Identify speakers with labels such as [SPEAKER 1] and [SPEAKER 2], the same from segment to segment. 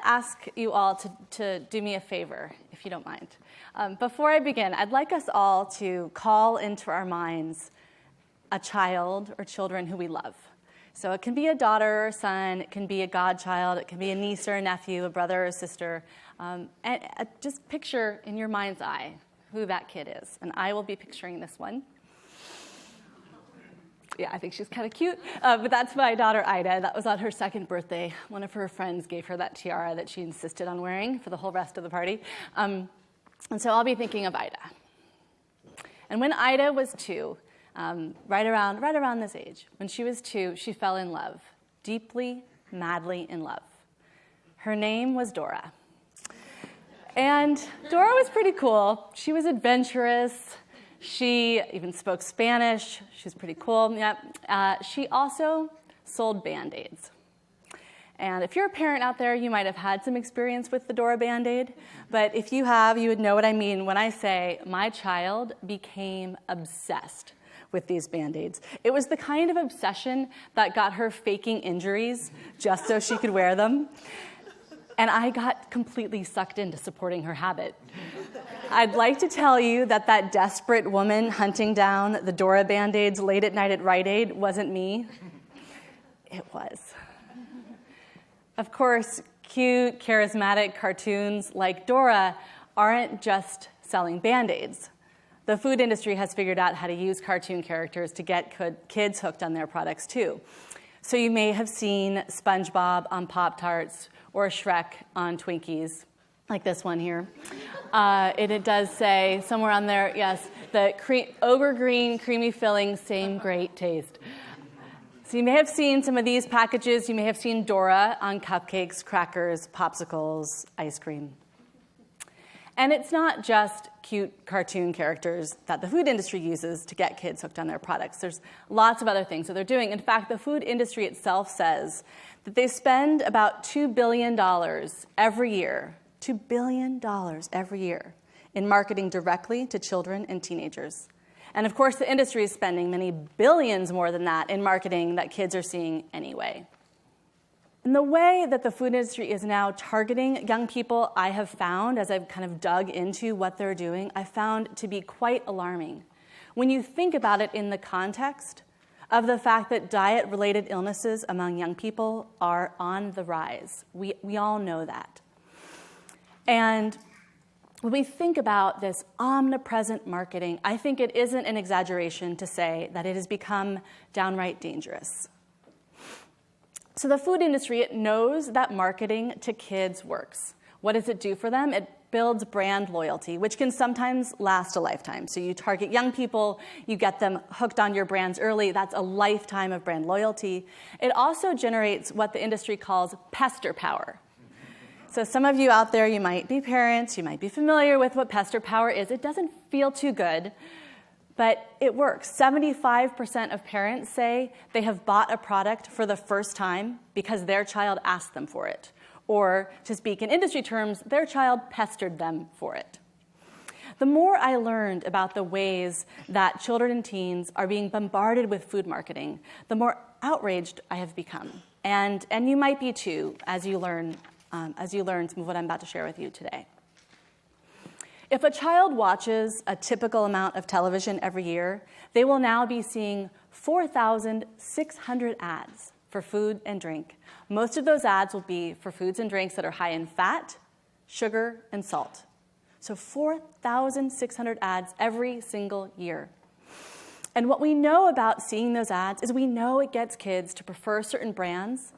[SPEAKER 1] ask you all to do me a favor, if you don't mind. Before I begin, I'd like us all to call into our minds a child or children who we love. So it can be a daughter or son, it can be a godchild, it can be a niece or a nephew, a brother or a sister. And just picture in your mind's eye who that kid is. And I will be picturing this one. Yeah, I think she's kind of cute. But that's my daughter, Ida. That was on her second birthday. One of her friends gave her that tiara that she insisted on wearing for the whole rest of the party. And so I'll be thinking of Ida. And when Ida was 2, right around this age, when she was 2, she fell in love, deeply, madly in love. Her name was Dora. And Dora was pretty cool. She was adventurous. She even spoke Spanish. She was pretty cool. Yep. She also sold Band-Aids. And if you're a parent out there, you might have had some experience with the Dora Band-Aid. But if you have, you would know what I mean when I say my child became obsessed with these Band-Aids. It was the kind of obsession that got her faking injuries just so she could wear them. And I got completely sucked into supporting her habit. I'd like to tell you that that desperate woman hunting down the Dora Band-Aids late at night at Rite Aid wasn't me. It was. Of course, cute, charismatic cartoons like Dora aren't just selling Band-Aids. The food industry has figured out how to use cartoon characters to get kids hooked on their products too. So you may have seen SpongeBob on Pop-Tarts or Shrek on Twinkies, like this one here. It does say somewhere on there, yes, the ogre green, creamy filling, same great taste. So you may have seen some of these packages. You may have seen Dora on cupcakes, crackers, popsicles, ice cream. And it's not just cute cartoon characters that the food industry uses to get kids hooked on their products. There's lots of other things that they're doing. In fact, the food industry itself says that they spend about $2 billion every year, $2 billion every year in marketing directly to children and teenagers. And of course, the industry is spending many billions more than that in marketing that kids are seeing anyway. And the way that the food industry is now targeting young people, I have found, as I've kind of dug into what they're doing, I found to be quite alarming. When you think about it in the context of the fact that diet-related illnesses among young people are on the rise. We all know that. And when we think about this omnipresent marketing, I think it isn't an exaggeration to say that it has become downright dangerous. So the food industry, it knows that marketing to kids works. What does it do for them? It builds brand loyalty, which can sometimes last a lifetime. So you target young people, you get them hooked on your brands early. That's a lifetime of brand loyalty. It also generates what the industry calls pester power. So some of you out there, you might be parents, you might be familiar with what pester power is. It doesn't feel too good, but it works. 75% of parents say they have bought a product for the first time because their child asked them for it. Or, to speak in industry terms, their child pestered them for it. The more I learned about the ways that children and teens are being bombarded with food marketing, the more outraged I have become. And you might be too, as you learn some of what I'm about to share with you today. If a child watches a typical amount of television every year, they will now be seeing 4,600 ads for food and drink. Most of those ads will be for foods and drinks that are high in fat, sugar, and salt. So 4,600 ads every single year. And what we know about seeing those ads is we know it gets kids to prefer certain brands.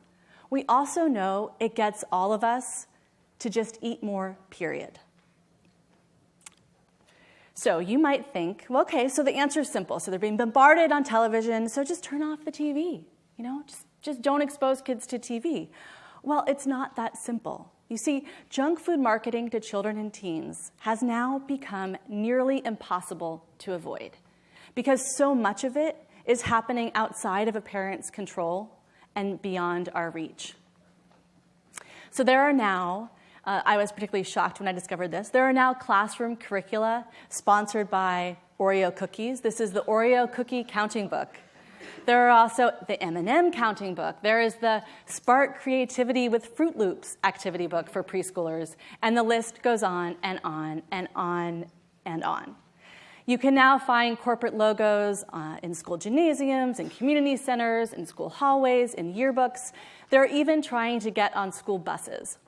[SPEAKER 1] We also know it gets all of us to just eat more, period. So you might think, well, okay, so the answer is simple. So they're being bombarded on television, so just turn off the TV. Just don't expose kids to TV. Well, it's not that simple. You see, junk food marketing to children and teens has now become nearly impossible to avoid because so much of it is happening outside of a parent's control and beyond our reach. So there are now, I was particularly shocked when I discovered this, there are now classroom curricula sponsored by Oreo cookies. This is the Oreo cookie counting book. There are also the M&M counting book. There is the Spark Creativity with Fruit Loops activity book for preschoolers. And the list goes on and on and on and on. You can now find corporate logos in school gymnasiums, in community centers, in school hallways, in yearbooks. They're even trying to get on school buses.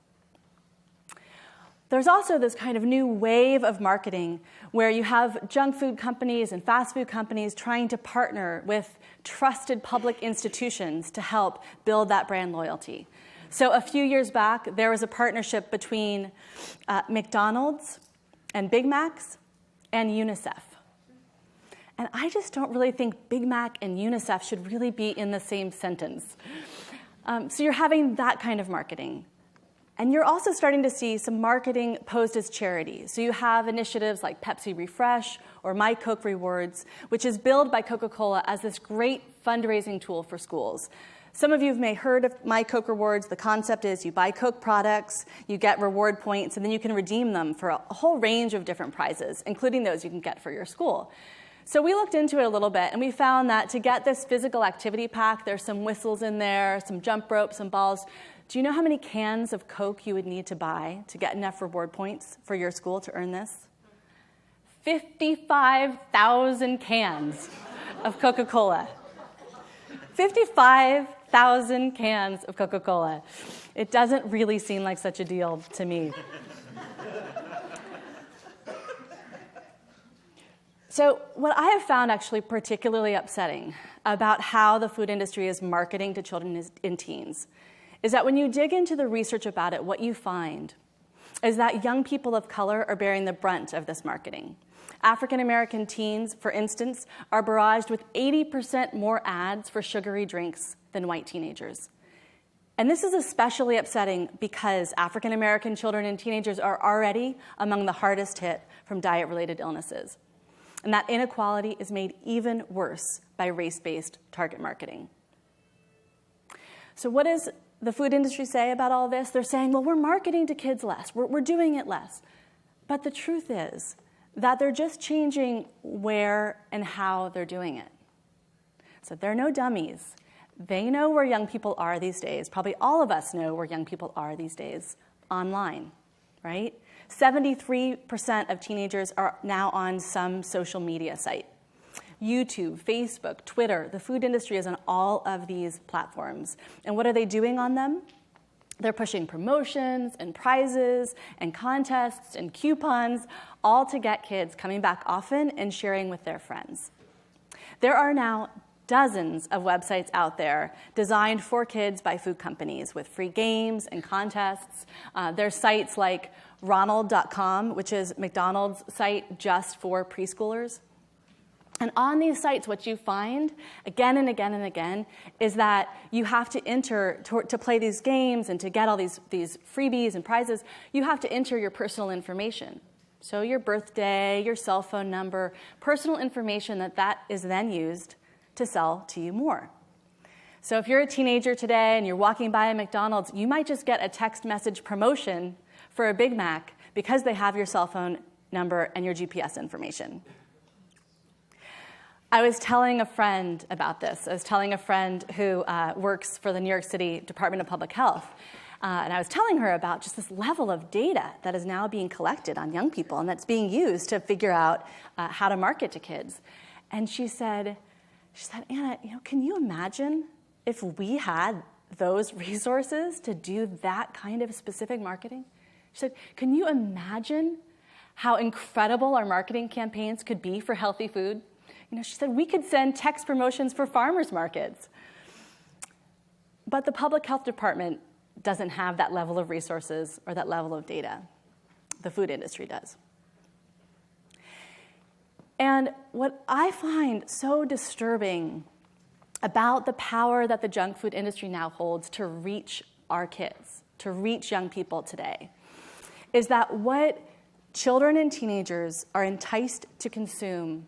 [SPEAKER 1] There's also this kind of new wave of marketing where you have junk food companies and fast food companies trying to partner with trusted public institutions to help build that brand loyalty. So a few years back, there was a partnership between McDonald's and Big Macs and UNICEF. And I just don't really think Big Mac and UNICEF should really be in the same sentence. So you're having that kind of marketing. And you're also starting to see some marketing posed as charity. So you have initiatives like Pepsi Refresh or My Coke Rewards, which is billed by Coca-Cola as this great fundraising tool for schools. Some of you may have heard of My Coke Rewards. The concept is you buy Coke products, you get reward points, and then you can redeem them for a whole range of different prizes, including those you can get for your school. So we looked into it a little bit, and we found that to get this physical activity pack, there's some whistles in there, some jump ropes, some balls. Do you know how many cans of Coke you would need to buy to get enough reward points for your school to earn this? 55,000 cans of Coca-Cola. 55,000 cans of Coca-Cola. It doesn't really seem like such a deal to me. So what I have found actually particularly upsetting about how the food industry is marketing to children and teens is that when you dig into the research about it, what you find is that young people of color are bearing the brunt of this marketing. African American teens, for instance, are barraged with 80% more ads for sugary drinks than white teenagers. And this is especially upsetting because African American children and teenagers are already among the hardest hit from diet-related illnesses. And that inequality is made even worse by race-based target marketing. So what does the food industry say about all this? They're saying, well, we're marketing to kids less. We're doing it less. But the truth is that they're just changing where and how they're doing it. So they're no dummies. They know where young people are these days. Probably all of us know where young people are these days, online, right? 73% of teenagers are now on some social media site. YouTube, Facebook, Twitter, the food industry is on all of these platforms. And what are they doing on them? They're pushing promotions and prizes and contests and coupons, all to get kids coming back often and sharing with their friends. There are now dozens of websites out there designed for kids by food companies with free games and contests. There's sites like Ronald.com, which is McDonald's site just for preschoolers. And on these sites, what you find again and again and again is that you have to enter, to play these games and to get all these freebies and prizes, you have to enter your personal information. So your birthday, your cell phone number, personal information that is then used to sell to you more. So if you're a teenager today and you're walking by a McDonald's, you might just get a text message promotion for a Big Mac because they have your cell phone number and your GPS information. I was telling a friend about this. I was telling a friend who works for the New York City Department of Public Health. And I was telling her about just this level of data that is now being collected on young people and that's being used to figure out how to market to kids. And she said, Anna, can you imagine if we had those resources to do that kind of specific marketing? She said, can you imagine how incredible our marketing campaigns could be for healthy food? She said, we could send text promotions for farmers markets. But the public health department doesn't have that level of resources or that level of data. The food industry does. And what I find so disturbing about the power that the junk food industry now holds to reach our kids, to reach young people today, is that what children and teenagers are enticed to consume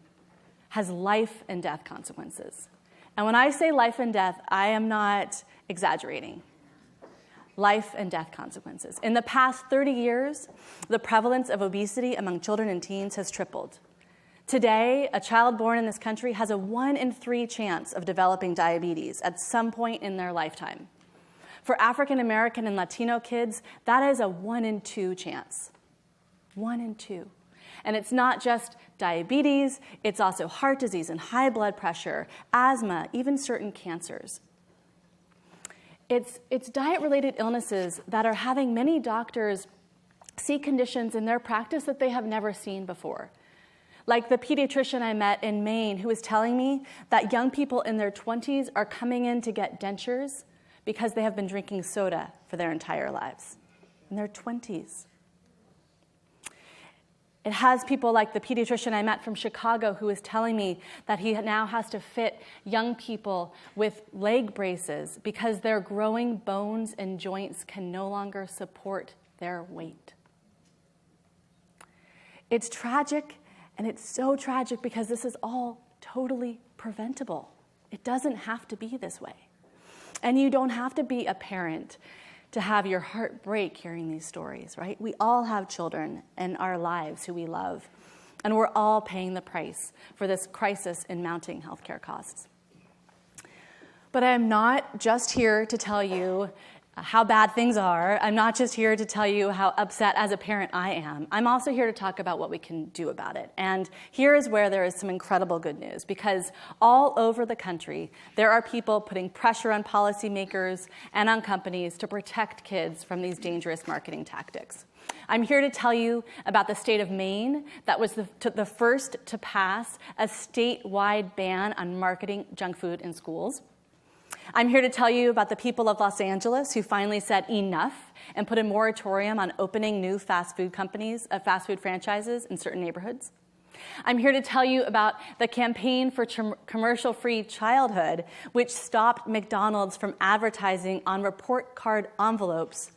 [SPEAKER 1] has life and death consequences. And when I say life and death, I am not exaggerating. Life and death consequences. In the past 30 years, the prevalence of obesity among children and teens has tripled. Today, a child born in this country has a 1 in 3 chance of developing diabetes at some point in their lifetime. For African American and Latino kids, that is a 1 in 2 chance. 1 in 2. And it's not just diabetes, it's also heart disease and high blood pressure, asthma, even certain cancers. It's diet-related illnesses that are having many doctors see conditions in their practice that they have never seen before. Like the pediatrician I met in Maine who was telling me that young people in their 20s are coming in to get dentures because they have been drinking soda for their entire lives, in their 20s. It has people like the pediatrician I met from Chicago who was telling me that he now has to fit young people with leg braces because their growing bones and joints can no longer support their weight. It's tragic, and it's so tragic because this is all totally preventable. It doesn't have to be this way. And you don't have to be a parent to have your heart break hearing these stories, right? We all have children in our lives who we love, and we're all paying the price for this crisis in mounting healthcare costs. But I am not just here to tell you how bad things are. I'm not just here to tell you how upset as a parent I am. I'm also here to talk about what we can do about it. And here is where there is some incredible good news, because all over the country, there are people putting pressure on policymakers and on companies to protect kids from these dangerous marketing tactics. I'm here to tell you about the state of Maine that was the first to pass a statewide ban on marketing junk food in schools. I'm here to tell you about the people of Los Angeles who finally said enough and put a moratorium on opening new fast food franchises in certain neighborhoods. I'm here to tell you about the campaign for commercial-free childhood, which stopped McDonald's from advertising on report card envelopes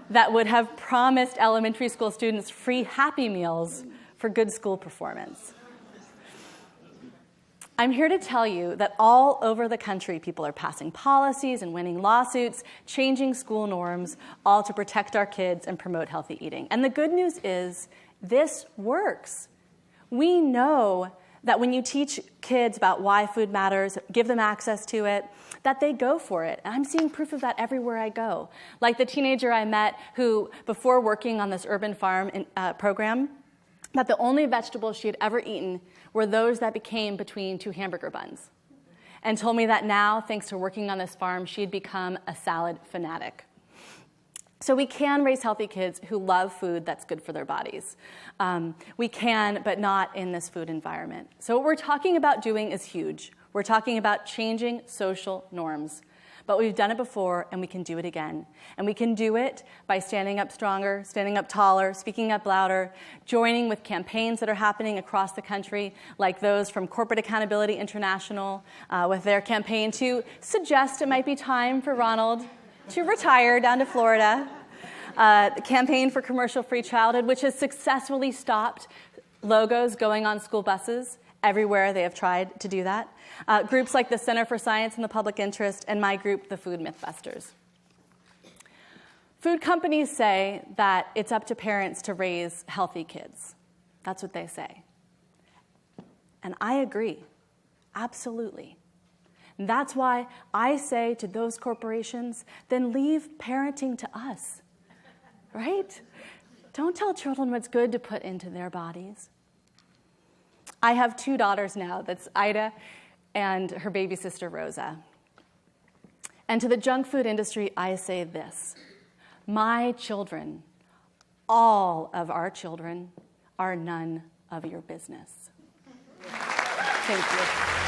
[SPEAKER 1] that would have promised elementary school students free Happy Meals for good school performance. I'm here to tell you that all over the country, people are passing policies and winning lawsuits, changing school norms, all to protect our kids and promote healthy eating. And the good news is this works. We know that when you teach kids about why food matters, give them access to it, that they go for it. And I'm seeing proof of that everywhere I go. Like the teenager I met who, before working on this urban farm program, that the only vegetables she had ever eaten were those that became between 2 hamburger buns, and told me that now, thanks to working on this farm, she had become a salad fanatic. So we can raise healthy kids who love food that's good for their bodies. We can, but not in this food environment. So what we're talking about doing is huge. We're talking about changing social norms. But we've done it before, and we can do it again. And we can do it by standing up stronger, standing up taller, speaking up louder, joining with campaigns that are happening across the country, like those from Corporate Accountability International, with their campaign to suggest it might be time for Ronald to retire down to Florida. The campaign for commercial-free childhood, which has successfully stopped logos going on school buses everywhere they have tried to do that. Groups like the Center for Science and the Public Interest, and my group, the Food Mythbusters. Food companies say that it's up to parents to raise healthy kids. That's what they say. And I agree, absolutely. And that's why I say to those corporations, then leave parenting to us, right? Don't tell children what's good to put into their bodies. I have 2 daughters now. That's Ida and her baby sister, Rosa. And to the junk food industry, I say this. My children, all of our children, are none of your business. Thank you.